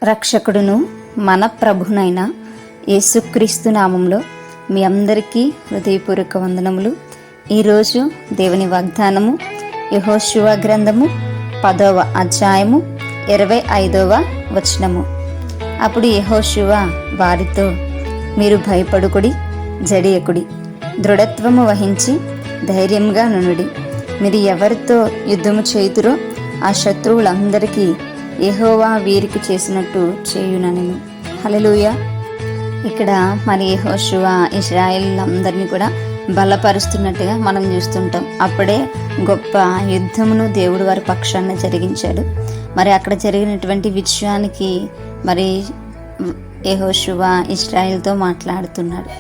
రక్షకుడును మన ప్రభునైన యేసుక్రీస్తు నామంలో మీ అందరికీ హృదయపూర్వక వందనములు. ఈరోజు దేవుని వాగ్దానము యెహోషువ గ్రంథము 10వ అధ్యాయము 25వ వచనము. అప్పుడు యెహోషువ వారితో, మీరు భయపడుకుడి, జడియకుడి, దృఢత్వము వహించి ధైర్యంగా నుండుడి. మీరు ఎవరితో యుద్ధము చేయుదురో ఆ శత్రువులందరికీ యెహోవా వీరికి చేసినట్టు చేయుననెను. హల్లెలూయా. ఇక్కడ మరి యెహోషువ ఇశ్రాయేలులందరినీ కూడా బలపరుస్తున్నట్టుగా మనం చూస్తుంటాం. అప్పుడే గొప్ప యుద్ధమును దేవుడు వారి పక్షాన జరిగించాడు. మరి అక్కడ జరిగినటువంటి విషయానికి మరి యెహోషువ ఇశ్రాయేలుతో మాట్లాడుతున్నాడు.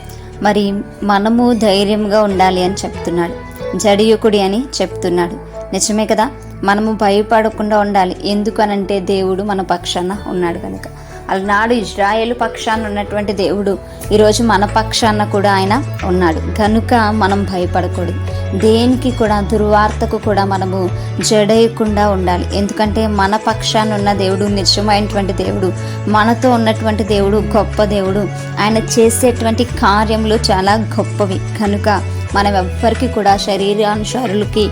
మరి మనము ధైర్యంగా ఉండాలి అని చెప్తున్నాడు, జడియుకుడి అని చెప్తున్నాడు. నిజమే కదా, మనము భయపడకుండా ఉండాలి. ఎందుకనంటే దేవుడు మన పక్షాన ఉన్నాడు కనుక. అలనాడు ఇశ్రాయేలు పక్షాన ఉన్నటువంటి దేవుడు ఈరోజు మన పక్షాన కూడా ఆయన ఉన్నాడు కనుక మనం భయపడకూడదు. దేనికి కూడా, దుర్వార్తకు కూడా మనము జడేయకుండా ఉండాలి. ఎందుకంటే మన పక్షాన ఉన్న దేవుడు నిజమైనటువంటి దేవుడు, మనతో ఉన్నటువంటి దేవుడు గొప్ప దేవుడు. ఆయన చేసేటువంటి కార్యములు చాలా గొప్పవి కనుక మనం ఎవ్వరికి కూడా, శరీరానుసారులకి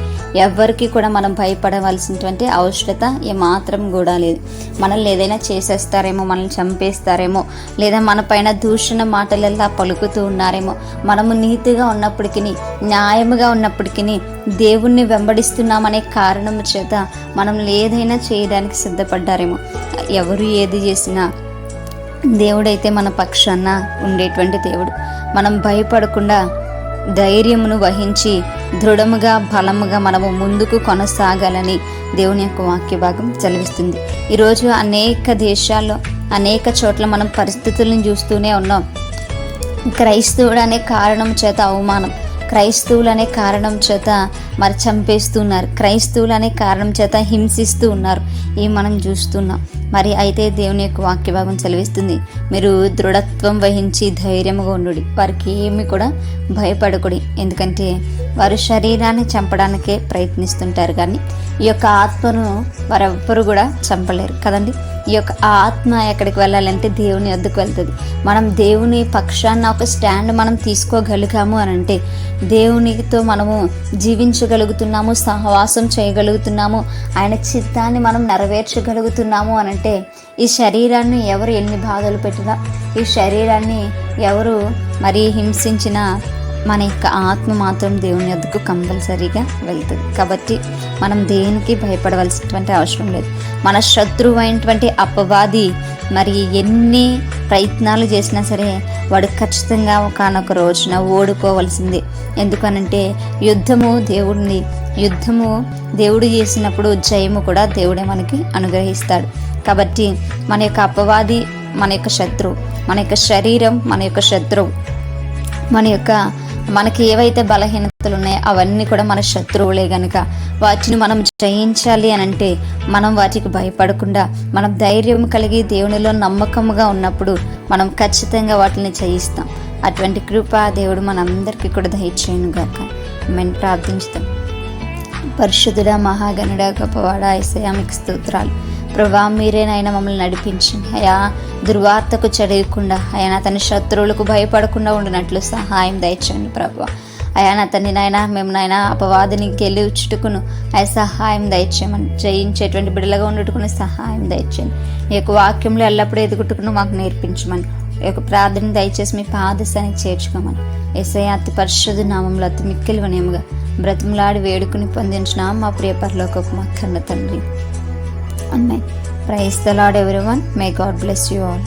ఎవరికి కూడా మనం భయపడవలసినటువంటి అవసరత ఏమాత్రం కూడా లేదు. మనల్ని ఏదైనా చేసేస్తారేమో, మనల్ని చంపేస్తారేమో, లేదా మన పైన దూషణ మాటలల్లా పలుకుతూ ఉన్నారేమో, మనము నీతిగా ఉన్నప్పటికీ, న్యాయముగా ఉన్నప్పటికీ దేవుణ్ణి వెంబడిస్తున్నామనే కారణం చేత మనం ఏదైనా చేయడానికి సిద్ధపడ్డారేమో. ఎవరు ఏది చేసినా దేవుడైతే మన పక్షాన ఉండేటువంటి దేవుడు. మనం భయపడకుండా ధైర్యమును వహించి దృఢముగా, బలముగా మనము ముందుకు కొనసాగాలని దేవుని యొక్క వాక్య భాగం సెలవిస్తుంది. ఈరోజు అనేక దేశాల్లో, అనేక చోట్ల మనం పరిస్థితులను చూస్తూనే ఉన్నాం. క్రైస్తవుడు అనే కారణం చేత అవమానం, క్రైస్తవులు అనే కారణం చేత మరి చంపేస్తున్నారు, క్రైస్తవులు అనే కారణం చేత హింసిస్తూ ఉన్నారు. ఇవి మనం చూస్తున్నాం. మరి అయితే దేవుని యొక్క వాక్య భాగం సెలవిస్తుంది, మీరు దృఢత్వం వహించి ధైర్యంగా ఉండుడి, వారికి ఏమి కూడా భయపడకుడి. ఎందుకంటే వారు శరీరాన్ని చంపడానికే ప్రయత్నిస్తుంటారు, కానీ ఈ యొక్క ఆత్మను వారెవ్వరు కూడా చంపలేరు కదండి. ఈ యొక్క ఆత్మ ఎక్కడికి వెళ్ళాలంటే దేవుని వద్దకు వెళ్తుంది. మనం దేవుని పక్షాన ఒక స్టాండ్ మనం తీసుకోగలిగాము అని అంటే, దేవునితో మనము జీవించగలుగుతున్నాము, సహవాసం చేయగలుగుతున్నాము, ఆయన చిత్తాన్ని మనం నెరవేర్చగలుగుతున్నాము అని అంటే, ఈ శరీరాన్ని ఎవరు ఎన్ని బాధలు పెట్టినా, ఈ శరీరాన్ని ఎవరు మరి హింసించినా, మన యొక్క ఆత్మ మాత్రం దేవుని వద్దకు కంపల్సరీగా వెళ్తుంది. కాబట్టి మనం దేనికి భయపడవలసినటువంటి అవసరం లేదు. మన శత్రువు అయినటువంటి అపవాది మరి ఎన్ని ప్రయత్నాలు చేసినా సరే వాడు ఖచ్చితంగా ఒకనొక రోజున ఓడిపోవలసిందే. ఎందుకనంటే యుద్ధము దేవుడిని, యుద్ధము దేవుడు చేసినప్పుడు జయము కూడా దేవుడే మనకి అనుగ్రహిస్తాడు. కాబట్టి మన యొక్క అపవాది మన యొక్క శత్రువు, మన యొక్క శరీరం మన యొక్క శత్రువు, మనకి ఏవైతే బలహీనతలు ఉన్నాయో అవన్నీ కూడా మన శత్రువులే కనుక వాటిని మనం జయించాలి అని అంటే మనం వాటికి భయపడకుండా, మనం ధైర్యం కలిగి దేవునిలో నమ్మకంగా ఉన్నప్పుడు మనం ఖచ్చితంగా వాటిని జయిస్తాం. అటువంటి కృప దేవుడు మనందరికీ కూడా దయచేయును గాక. మేము ప్రార్థించుతాం. పరిశుద్ధుడా, మహాగణుడా, గొప్పవాడా, యేసయ్యా మీకు స్తోత్రాలు. ప్రభా, మీరేనైనా మమ్మల్ని నడిపించండి అయా. దుర్వార్తకు చెడయకుండా అయా, నా తన శత్రువులకు భయపడకుండా ఉండినట్లు సహాయం దయచండి ప్రభా. అయా నా తండ్రి నాయన, మేము నాయన అపవాదిని గెలుచుటకును అయా సహాయం దయచేయమని, జయించేటువంటి బిడ్డలుగా ఉండుటకును సహాయం దయచేయండి. ఈ యొక్క వాక్యంలో ఎల్లప్పుడూ ఎదుగుటకును మాకు నేర్పించమని, ఈ యొక్క ప్రార్థన దయచేసి మీ పాదస్థానికి చేర్చుకోమని యేసయ్య అతి పరిశుద్ధ నామంలో అతి మిక్కిలి వినయముగా బ్రతిమలాడి వేడుకుని పొందించిన మా ప్రియ పరలోకపు మా కన్న తండ్రి. Amen. Praise the Lord everyone. May God bless you all.